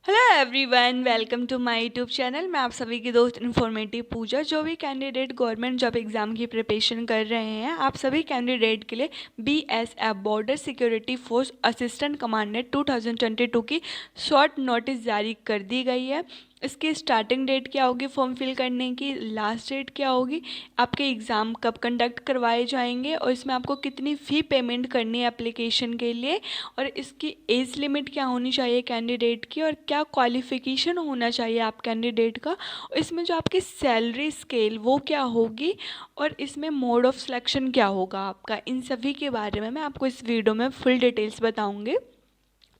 Hello everyone, welcome to my YouTube channel. मैं आप सभी की दोस्त इन्फॉर्मेटिव पूजा। जो भी कैंडिडेट गवर्नमेंट जॉब एग्ज़ाम की प्रिपरेशन कर रहे हैं, आप सभी कैंडिडेट के लिए BSF border security force assistant commandant 2022 की शॉर्ट नोटिस जारी कर दी गई है। इसकी स्टार्टिंग डेट क्या होगी फॉर्म फिल करने की, लास्ट डेट क्या होगी, आपके एग्ज़ाम कब कंडक्ट करवाए जाएंगे और इसमें आपको कितनी फ़ी पेमेंट करनी है एप्लीकेशन के लिए, और इसकी एज लिमिट क्या होनी चाहिए कैंडिडेट की, और क्या क्वालिफ़िकेशन होना चाहिए आप कैंडिडेट का, और इसमें जो आपकी सैलरी स्केल वो क्या होगी, और इसमें मोड ऑफ सिलेक्शन क्या होगा आपका, इन सभी के बारे में मैं आपको इस वीडियो में फुल डिटेल्स बताऊंगी।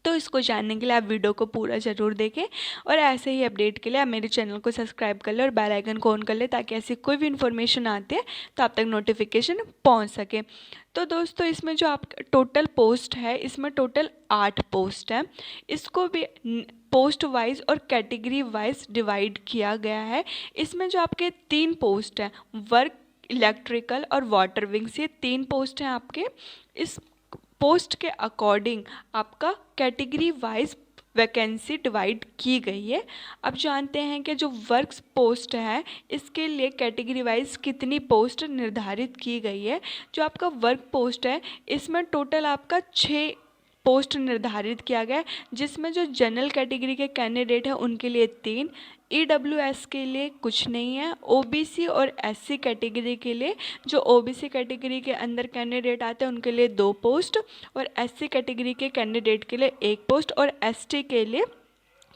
तो इसको जानने के लिए आप वीडियो को पूरा ज़रूर देखें, और ऐसे ही अपडेट के लिए आप मेरे चैनल को सब्सक्राइब कर लें और बेल आइकन को ऑन कर लें, ताकि ऐसी कोई भी इन्फॉर्मेशन आती है तो आप तक नोटिफिकेशन पहुंच सके। तो दोस्तों, इसमें जो आप टोटल पोस्ट है, इसमें टोटल 8 पोस्ट है। इसको भी पोस्ट वाइज और कैटेगरी वाइज डिवाइड किया गया है। इसमें जो आपके 3 पोस्ट हैं, वर्क, इलेक्ट्रिकल और वाटर विंग्स, ये 3 पोस्ट हैं आपके। इस पोस्ट के अकॉर्डिंग आपका कैटेगरी वाइज वैकेंसी डिवाइड की गई है। अब जानते हैं कि जो वर्क पोस्ट है, इसके लिए कैटेगरी वाइज कितनी पोस्ट निर्धारित की गई है। जो आपका वर्क पोस्ट है, इसमें टोटल आपका 6 पोस्ट निर्धारित किया गया है, जिसमें जो जनरल कैटेगरी के कैंडिडेट हैं उनके लिए 3, ईडब्ल्यूएस के लिए कुछ नहीं है, ओबीसी और एससी कैटेगरी के लिए, जो ओबीसी कैटेगरी के अंदर कैंडिडेट आते हैं उनके लिए 2 पोस्ट, और एससी कैटेगरी के कैंडिडेट के लिए 1 पोस्ट, और एसटी के लिए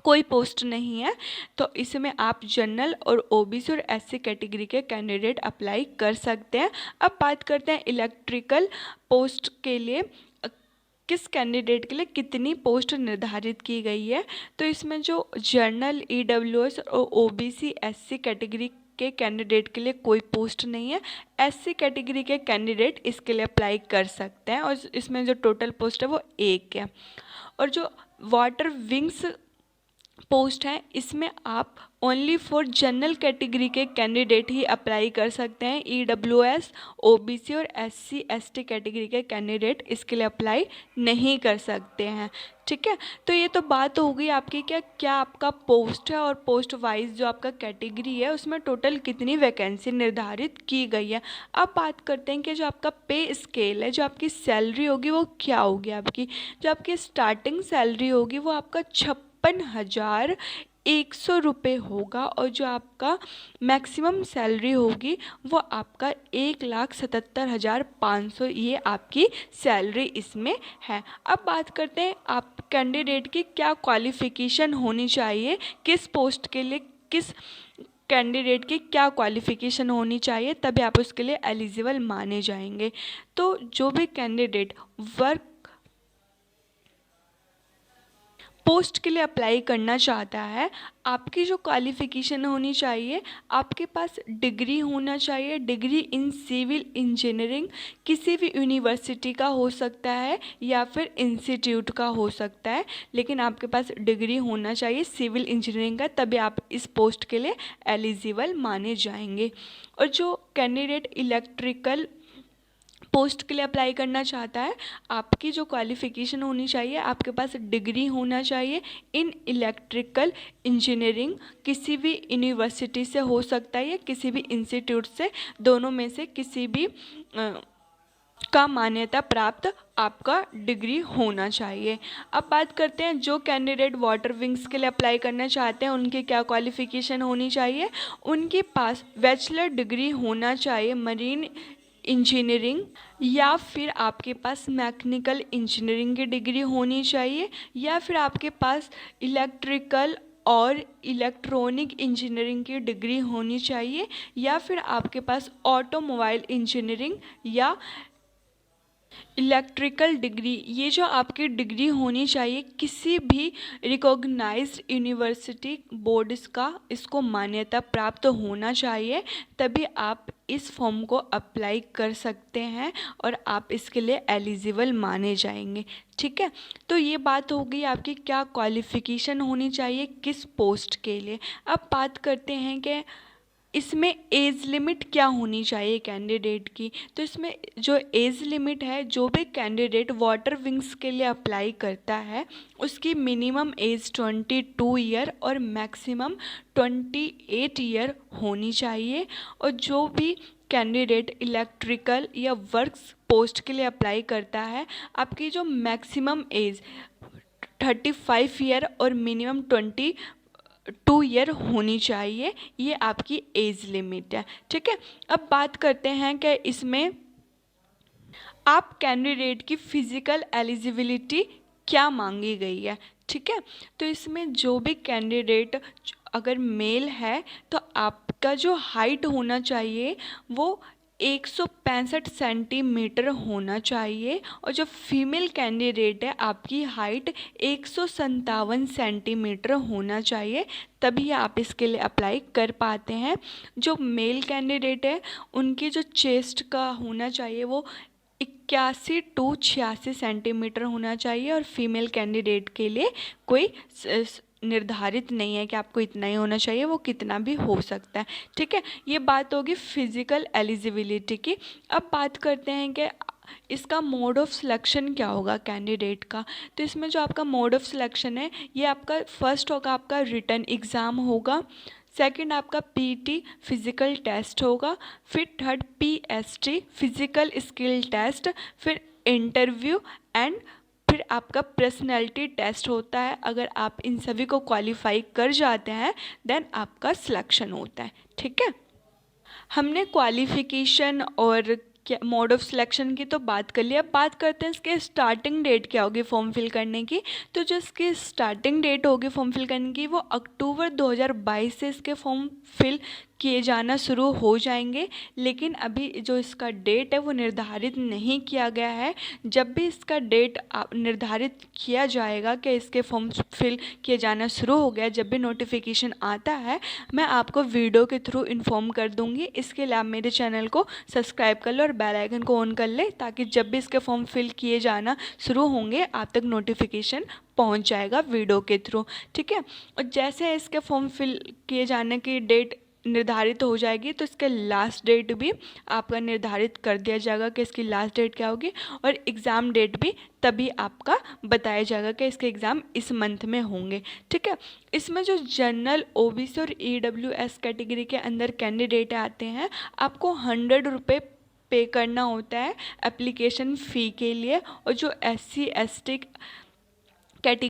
कोई पोस्ट नहीं है। तो इसमें आप जनरल और ओबीसी और एससी कैटेगरी के कैंडिडेट अप्लाई कर सकते हैं। अब बात करते हैं इलेक्ट्रिकल पोस्ट के लिए किस कैंडिडेट के लिए कितनी पोस्ट निर्धारित की गई है। तो इसमें जो जनरल, ईडब्ल्यूएस और ओबीसी एससी कैटेगरी के कैंडिडेट के लिए कोई पोस्ट नहीं है। एससी कैटेगरी के कैंडिडेट इसके लिए अप्लाई कर सकते हैं, और इसमें जो टोटल पोस्ट है वो 1 है। और जो वाटर विंग्स पोस्ट है, इसमें आप ओनली फॉर जनरल कैटेगरी के कैंडिडेट ही अप्लाई कर सकते हैं। ईडब्ल्यूएस, ओबीसी और एससी एसटी कैटेगरी के कैंडिडेट इसके लिए अप्लाई नहीं कर सकते हैं। ठीक है, तो ये तो बात हो गई आपकी क्या क्या आपका पोस्ट है, और पोस्ट वाइज जो आपका कैटेगरी है उसमें टोटल कितनी वैकेंसी निर्धारित की गई है। अब बात करते हैं कि जो आपका पे स्केल है, जो आपकी सैलरी होगी वो क्या होगी आपकी। जो आपकी स्टार्टिंग सैलरी होगी वो आपका 56,100 रुपये होगा, और जो आपका मैक्सिमम सैलरी होगी वो आपका 1,77,500, ये आपकी सैलरी इसमें है। अब बात करते हैं आप कैंडिडेट की क्या क्वालिफ़िकेशन होनी चाहिए, किस पोस्ट के लिए किस कैंडिडेट की क्या क्वालिफ़िकेशन होनी चाहिए, तभी आप उसके लिए एलिजिबल माने जाएंगे। तो जो भी कैंडिडेट वर्क पोस्ट के लिए अप्लाई करना चाहता है, आपकी जो क्वालिफ़िकेशन होनी चाहिए, आपके पास डिग्री होना चाहिए, डिग्री इन सिविल इंजीनियरिंग, किसी भी यूनिवर्सिटी का हो सकता है या फिर इंस्टीट्यूट का हो सकता है, लेकिन आपके पास डिग्री होना चाहिए सिविल इंजीनियरिंग का, तभी आप इस पोस्ट के लिए एलिजिबल माने जाएंगे। और जो कैंडिडेट इलेक्ट्रिकल पोस्ट के लिए अप्लाई करना चाहता है, आपकी जो क्वालिफ़िकेशन होनी चाहिए, आपके पास डिग्री होना चाहिए इन इलेक्ट्रिकल इंजीनियरिंग, किसी भी यूनिवर्सिटी से हो सकता है या किसी भी इंस्टीट्यूट से, दोनों में से किसी भी का मान्यता प्राप्त आपका डिग्री होना चाहिए। अब बात करते हैं जो कैंडिडेट वाटर विंग्स के लिए अप्लाई करना चाहते हैं उनकी क्या क्वालिफ़िकेशन होनी चाहिए। उनके पास बैचलर डिग्री होना चाहिए मरीन इंजीनियरिंग, या फिर आपके पास मैकेनिकल इंजीनियरिंग की डिग्री होनी चाहिए, या फिर आपके पास इलेक्ट्रिकल और इलेक्ट्रॉनिक इंजीनियरिंग की डिग्री होनी चाहिए, या फिर आपके पास ऑटोमोबाइल इंजीनियरिंग या इलेक्ट्रिकल डिग्री, ये जो आपकी डिग्री होनी चाहिए किसी भी रिकॉग्नाइज्ड यूनिवर्सिटी बोर्ड का इसको मान्यता प्राप्त होना चाहिए, तभी आप इस फॉर्म को अप्लाई कर सकते हैं और आप इसके लिए एलिजिबल माने जाएंगे। ठीक है, तो ये बात हो गई आपकी क्या क्वालिफ़िकेशन होनी चाहिए किस पोस्ट के लिए। अब बात करते हैं कि इसमें एज लिमिट क्या होनी चाहिए कैंडिडेट की? तो इसमें जो एज लिमिट है, जो भी कैंडिडेट वाटर विंग्स के लिए अप्लाई करता है उसकी मिनिमम एज 22 ईयर और मैक्सिमम 28 ईयर होनी चाहिए। और जो भी कैंडिडेट इलेक्ट्रिकल या वर्क्स पोस्ट के लिए अप्लाई करता है, आपकी जो मैक्सिमम एज 35 ईयर और मिनिमम 22 ईयर होनी चाहिए। ये आपकी एज लिमिट है, ठीक है। अब बात करते हैं कि इसमें आप कैंडिडेट की फिजिकल एलिजिबिलिटी क्या मांगी गई है, ठीक है। तो इसमें जो भी कैंडिडेट अगर मेल है तो आपका जो हाइट होना चाहिए वो 165 सेंटीमीटर होना चाहिए, और जो फीमेल कैंडिडेट है आपकी हाइट 157 सेंटीमीटर होना चाहिए, तभी आप इसके लिए अप्लाई कर पाते हैं। जो मेल कैंडिडेट है उनकी जो चेस्ट का होना चाहिए वो 81 टू 86 सेंटीमीटर होना चाहिए, और फीमेल कैंडिडेट के लिए कोई निर्धारित नहीं है कि आपको इतना ही होना चाहिए, वो कितना भी हो सकता है, ठीक है। ये बात होगी फिजिकल एलिजिबिलिटी की। अब बात करते हैं कि इसका मोड ऑफ सिलेक्शन क्या होगा कैंडिडेट का। तो इसमें जो आपका मोड ऑफ सिलेक्शन है ये आपका फर्स्ट होगा, आपका रिटन एग्ज़ाम होगा, सेकंड आपका पीटी फिज़िकल टेस्ट होगा, फिर third PST physical skill test, फिर इंटरव्यू एंड फिर आपका पर्सनैलिटी टेस्ट होता है। अगर आप इन सभी को क्वालिफाई कर जाते हैं देन आपका सिलेक्शन होता है, ठीक है। हमने क्वालिफ़िकेशन और क्या मोड ऑफ सिलेक्शन की तो बात कर लिया। अब बात करते हैं इसके स्टार्टिंग डेट क्या होगी फॉर्म फिल करने की। तो जो इसकी स्टार्टिंग डेट होगी फॉर्म फिल करने की वो अक्टूबर 2022 से इसके फॉर्म फिल किए जाना शुरू हो जाएंगे, लेकिन अभी जो इसका डेट है वो निर्धारित नहीं किया गया है। जब भी इसका डेट निर्धारित किया जाएगा कि इसके फॉर्म फिल किए जाना शुरू हो गया, जब भी नोटिफिकेशन आता है मैं आपको वीडियो के थ्रू इन्फॉर्म कर दूंगी। इसके लिए आप मेरे चैनल को सब्सक्राइब कर लो और बेल आइकन को ऑन कर ले, ताकि जब भी इसके फॉर्म फिल किए जाना शुरू होंगे आप तक नोटिफिकेशन पहुंच जाएगा वीडियो के थ्रू, ठीक है। और जैसे इसके फॉर्म फिल किए जाने की डेट निर्धारित हो जाएगी तो इसके लास्ट डेट भी आपका निर्धारित कर दिया जाएगा कि इसकी लास्ट डेट क्या होगी, और एग्ज़ाम डेट भी तभी आपका बताया जाएगा कि इसके एग्ज़ाम इस मंथ में होंगे, ठीक है। इसमें जो जनरल ओबीसी और ईडब्ल्यूएस कैटेगरी के अंदर कैंडिडेट आते हैं आपको 100 रुपये पे करना होता है एप्लीकेशन फ़ी के लिए, और जो SC ST